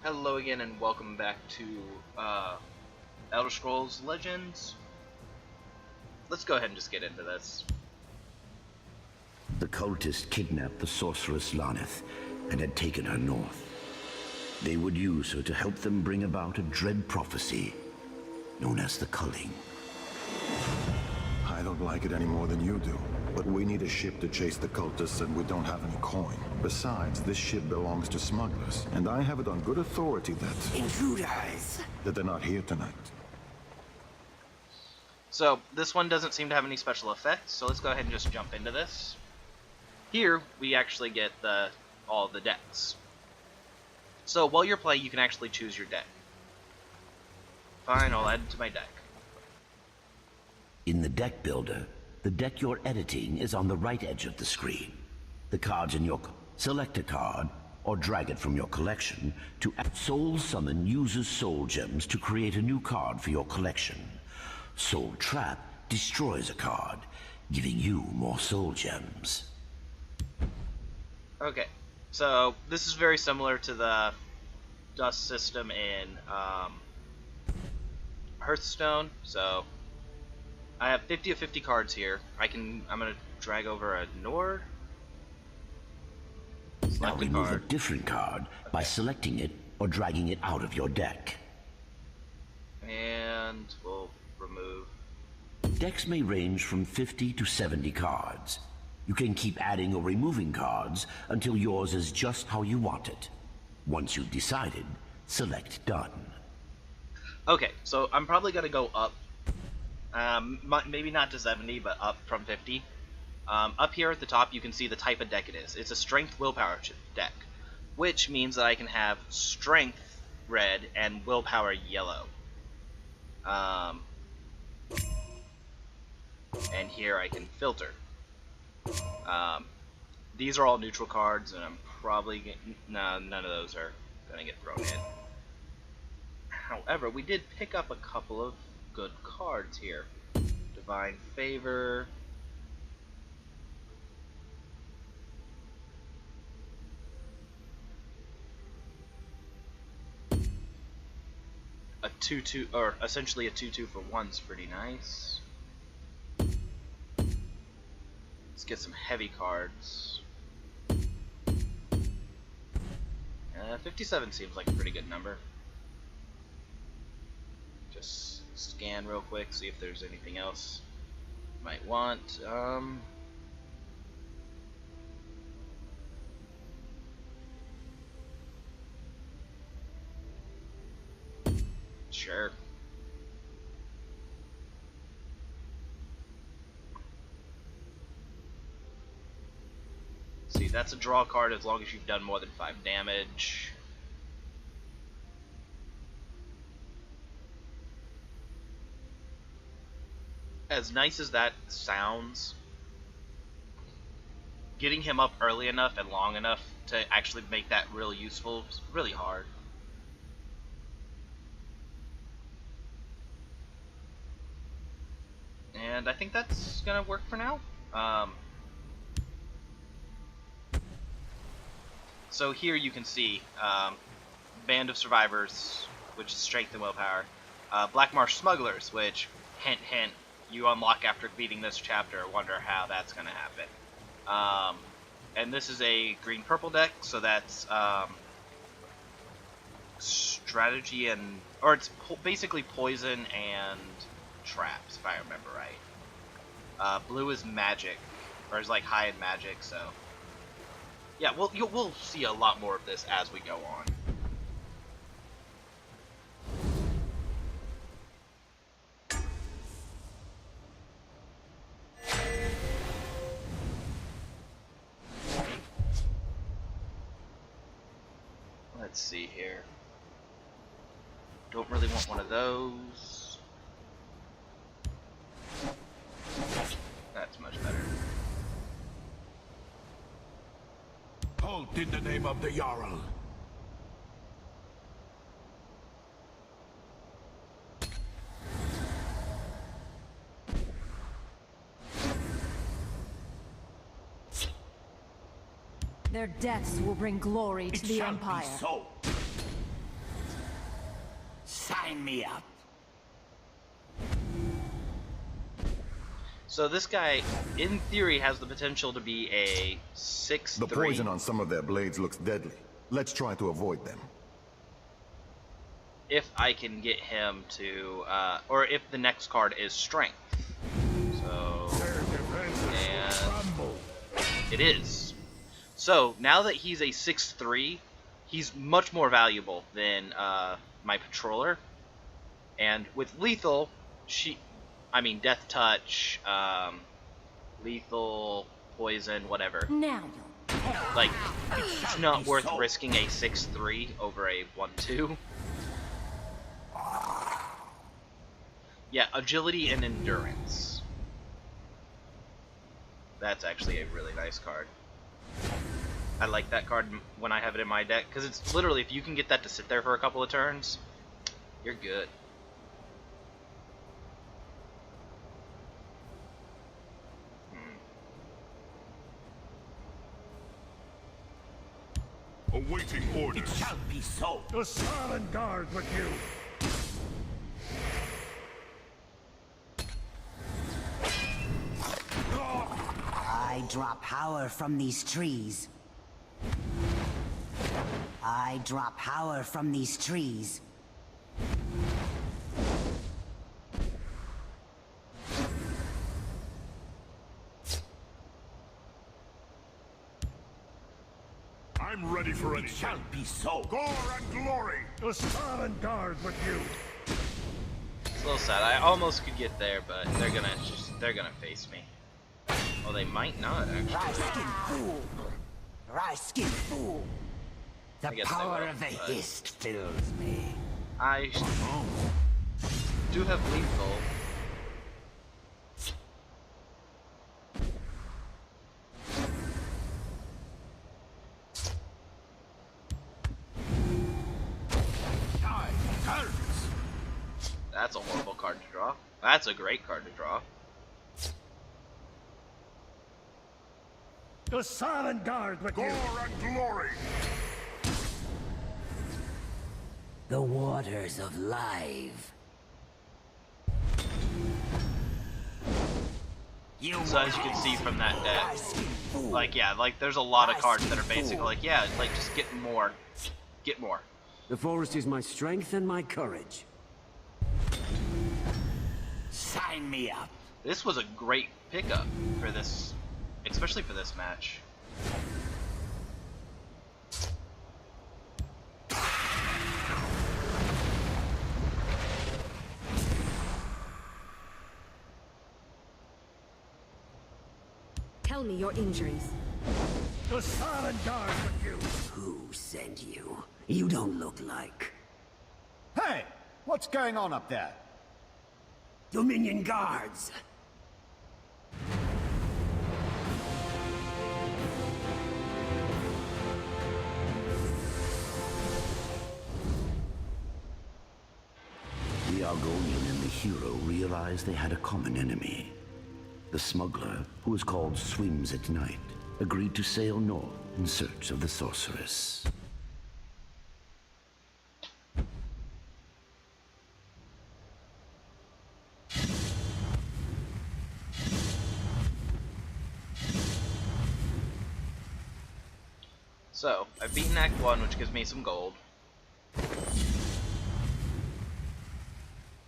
Hello again and welcome back to Elder Scrolls Legends. Let's go ahead and just get into this. The cultists kidnapped the sorceress Laneth and had taken her north. They would use her to help them bring about a dread prophecy known as the Culling. I don't like it any more than you do, but we need a ship to chase the cultists and we don't have any coin. Besides, this ship belongs to smugglers, and I have it on good authority that... Intruders! That they're not here tonight. So, this one doesn't seem to have any special effects, so let's go ahead and just jump into this. Here, we actually get all the decks. So, while you're playing, you can actually choose your deck. Fine, I'll add it to my deck. In the deck builder, the deck you're editing is on the right edge of the screen. The cards in your... Select a card, or drag it from your collection, to Soul Summon uses soul gems to create a new card for your collection. Soul Trap destroys a card, giving you more soul gems. Okay, so this is very similar to the dust system in Hearthstone, so... I have 50 of 50 cards here. I'm gonna drag over a Nord. Now remove a different card by selecting it or dragging it out of your deck. And we'll remove. Decks may range from 50 to 70 cards. You can keep adding or removing cards until yours is just how you want it. Once you've decided, select Done. Okay, so I'm probably gonna go up. Maybe not to 70, but up from 50. Up here at the top, you can see the type of deck it is. It's a Strength Willpower deck, which means that I can have Strength red and Willpower yellow. And here I can filter. These are all neutral cards, and I'm probably none of those are gonna get thrown in. However, we did pick up a couple of good cards here. Divine Favor. A 2/2, or essentially a 2/2 for 1's pretty nice. Let's get some heavy cards. 57 seems like a pretty good number. Just scan real quick, see if there's anything else you might want. Sure. See, that's a draw card as long as you've done more than 5 damage. As nice as that sounds, getting him up early enough and long enough to actually make that really useful is really hard. And I think that's gonna work for now. So here you can see Band of Survivors, which is Strength and Willpower. Blackmarsh Smugglers, which, hint hint, you unlock after beating this chapter. Wonder how that's going to happen. And this is a green-purple deck, so that's strategy and... or it's basically poison and traps, if I remember right. Blue is magic, or is like high in magic, so... yeah, we'll see a lot more of this as we go on. Let's see here. Don't really want one of those. That's much better. Halt in the name of the Jarl. Their deaths will bring glory to the Empire. So. Sign me up. So this guy, in theory, has the potential to be a 6-3. The poison on some of their blades looks deadly. Let's try to avoid them. If I can get him to, or if the next card is strength. So, and it is. So now that he's a 6-3, he's much more valuable than my patroller. And with lethal, death touch, lethal, poison, whatever. Now Like, it's not worth risking a 6-3 over a 1-2. Yeah, agility and endurance. That's actually a really nice card. I like that card when I have it in my deck, because it's literally, if you can get that to sit there for a couple of turns, you're good. Awaiting orders. It shall be so. The silent guard with you. I draw power from these trees. I draw power from these trees. I'm ready for It anything. shall be so. Gore and glory. The silent guard with you. It's a little sad. I almost could get there, but they're gonna face me. Oh, they might not actually. Rye-skin fool. Rye-skin fool. The I guess they power will, of the but- Hist fills me. I do have lethal. That's a horrible card to draw. That's a great card to draw. The silent guard with you. Gore and glory. The waters of life. So as you can see from that deck, Rye-skin fool. like yeah, like there's a lot of cards that are basically like yeah, like just get more, get more. The forest is my strength and my courage. Sign me up. This was a great pickup for this, especially for this match. tell me your injuries. The silent guard with you. Who sent you? You don't look like Hey! What's going on up there? Dominion guards. The Argonian and the hero realized they had a common enemy. The smuggler, who is called Swims at Night, agreed to sail north in search of the sorceress. So, I've beaten Act 1, which gives me some gold.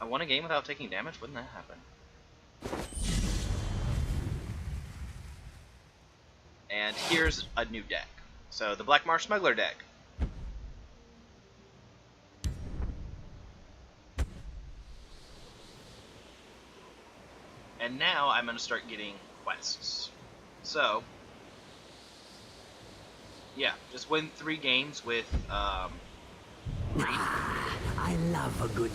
I won a game without taking damage? Wouldn't that happen? And here's a new deck. So, the Black Marsh Smuggler deck. And now I'm going to start getting quests. So, yeah, just win 3 games with, I love a good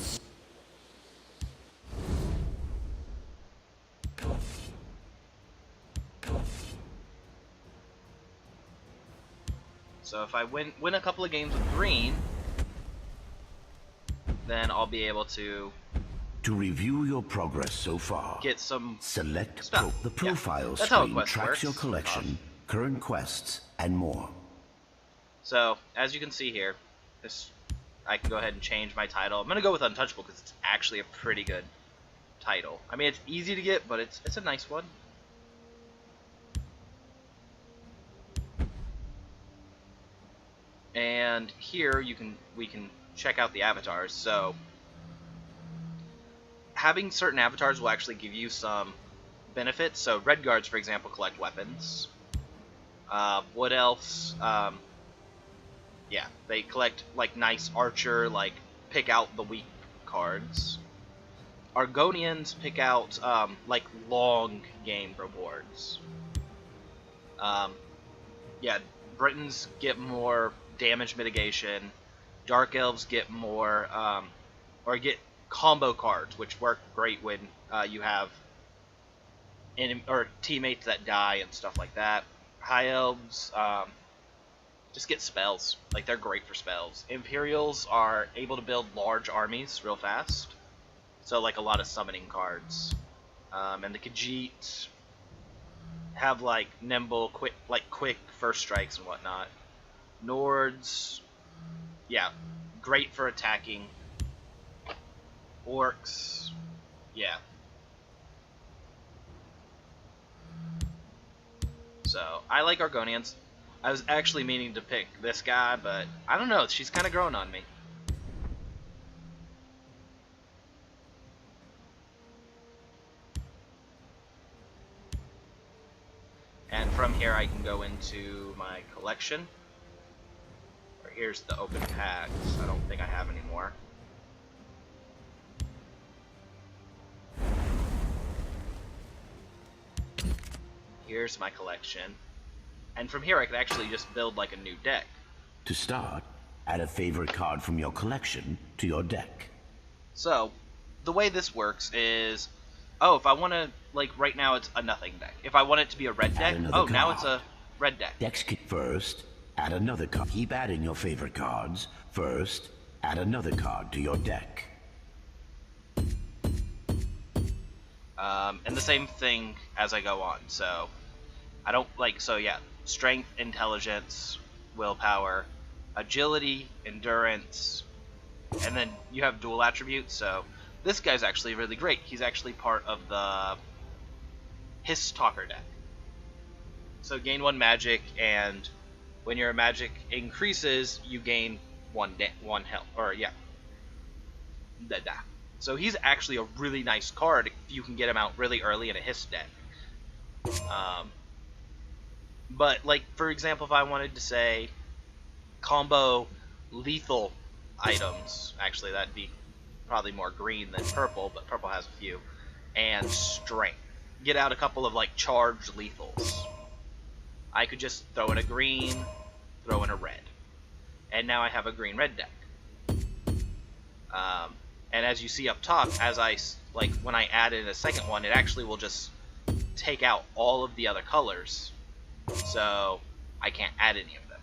so if I win a couple of games with green, then I'll be able to To review your progress so far, get some select stuff. the Yeah, profile that's how a screen quest tracks works. your collection, current quests, and more. So, as you can see here, this I can go ahead and change my title. I'm gonna go with Untouchable because it's actually a pretty good title. I mean, it's easy to get, but it's a nice one. And here we can check out the avatars. So having certain avatars will actually give you some benefits. So red guards, for example, collect weapons. What else? Yeah, they collect like nice archer, like pick out the weak cards. Argonians pick out like long game rewards. Yeah, Britons get more damage mitigation. Dark Elves get more, or get combo cards, which work great when you have teammates that die and stuff like that. High Elves just get spells. Like, they're great for spells. Imperials are able to build large armies real fast. So, like, a lot of summoning cards. And the Khajiit have, like, nimble, quick first strikes and whatnot. Nords, yeah, great for attacking. Orcs, yeah. So, I like Argonians. I was actually meaning to pick this guy, but I don't know, she's kind of growing on me. And from here I can go into my collection. Here's the open packs. I don't think I have any more. Here's my collection. And from here I could actually just build like a new deck. To start, add a favorite card from your collection to your deck. So, the way this works is, oh, if I want to, like right now it's a nothing deck. If I want it to be a red deck, oh, now it's a red deck. Decks first, add another card. Keep adding your favorite cards. First, add another card to your deck. And the same thing as I go on. So, I don't like, so yeah, strength, intelligence, willpower, agility, endurance, and then you have dual attributes. So, this guy's actually really great. He's actually part of the Hiss Talker deck. So, gain 1 magic, and when your magic increases, you gain 1 health, or yeah. So he's actually a really nice card if you can get him out really early in a Hiss deck. But, like, for example, if I wanted to say combo lethal items, actually that'd be probably more green than purple, but purple has a few, and strength. Get out a couple of, like, charged lethals. I could just throw in a green, throw in a red. And now I have a green-red deck. And as you see up top, as when I add in a second one, it actually will just take out all of the other colors. So, I can't add any of them.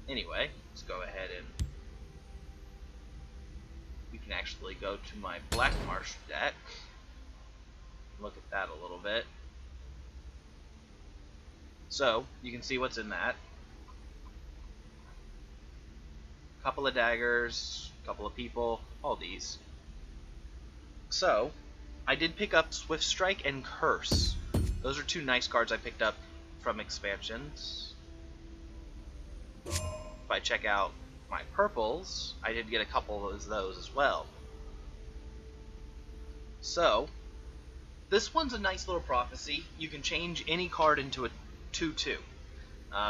Anyway, let's go ahead and we can actually go to my Black Marsh deck. Look at that a little bit. So, you can see what's in that. Couple of daggers, couple of people, all these. So, I did pick up Swift Strike and Curse. Those are 2 nice cards I picked up from expansions. If I check out my purples, I did get a couple of those as well. So, this one's a nice little prophecy. You can change any card into a 2/2.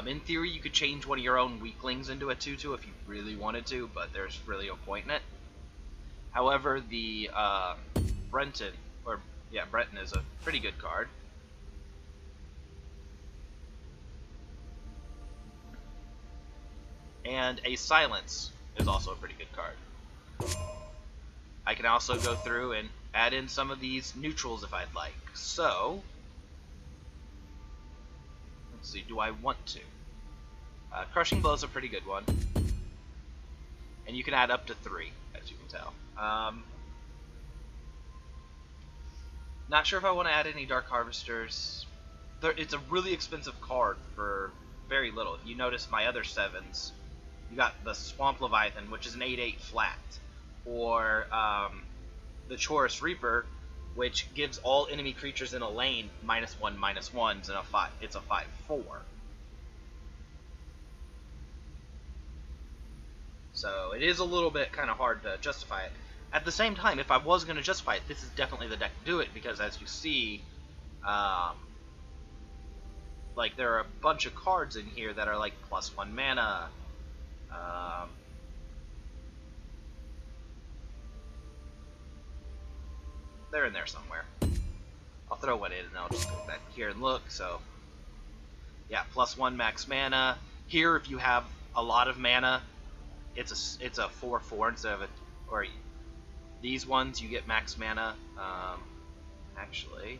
In theory, you could change one of your own weaklings into a 2/2 if you really wanted to, but there's really no point in it. However, the Breton is a pretty good card. And a Silence is also a pretty good card. I can also go through and add in some of these neutrals if I'd like. So, let's see, do I want to? Crushing Blow is a pretty good one. And you can add up to 3, as you can tell. Not sure if I want to add any Dark Harvesters. It's a really expensive card for very very little. If you notice my other 7s, you got the Swamp Leviathan, which is an 8/8 flat, or the Chorus Reaper, which gives all enemy creatures in a lane -1/-1s, and it's a 5/4. So it is a little bit kind of hard to justify it. At the same time, if I was going to justify it, this is definitely the deck to do it, because as you see, like, there are a bunch of cards in here that are like +1 mana. They're in there somewhere. I'll throw one in and I'll just go back here and look. So, yeah, +1 max mana. Here, if you have a lot of mana, it's a 4/4 instead of a, or these ones you get max mana. Actually,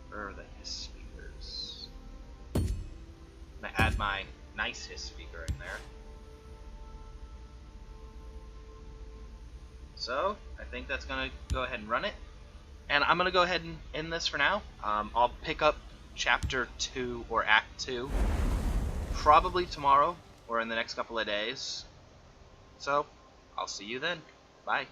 where are the Hiss Speakers? I'm gonna add my nice Hiss Speaker in there. So I think that's gonna go ahead and run it. And I'm going to go ahead and end this for now. I'll pick up Chapter 2 or Act 2 probably tomorrow or in the next couple of days. So, I'll see you then. Bye.